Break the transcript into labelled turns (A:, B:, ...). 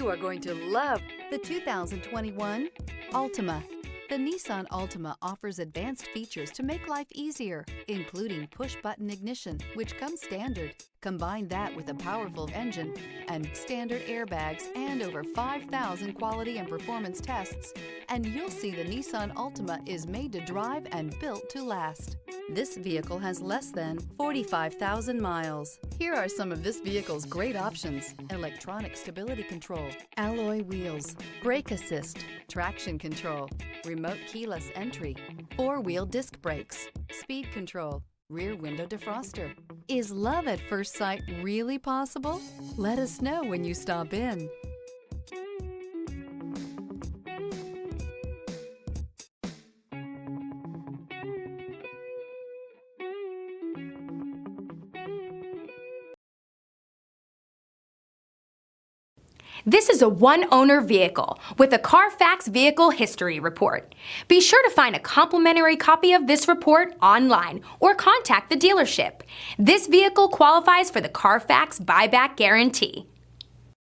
A: You are going to love the 2021 Altima. The Nissan Altima offers advanced features to make life easier, including push-button ignition, which comes standard. Combine that with a powerful engine and standard airbags and over 5,000 quality and performance tests, and you'll see the Nissan Altima is made to drive and built to last. This vehicle has less than 45,000 miles. Here are some of this vehicle's great options: electronic stability control, alloy wheels, brake assist, traction control, remote keyless entry, four-wheel disc brakes, speed control, rear window defroster. Is love at first sight really possible? Let us know when you stop in.
B: This is a one-owner vehicle with a CARFAX Vehicle History Report. Be sure to find a complimentary copy of this report online or contact the dealership. This vehicle qualifies for the CARFAX Buyback Guarantee.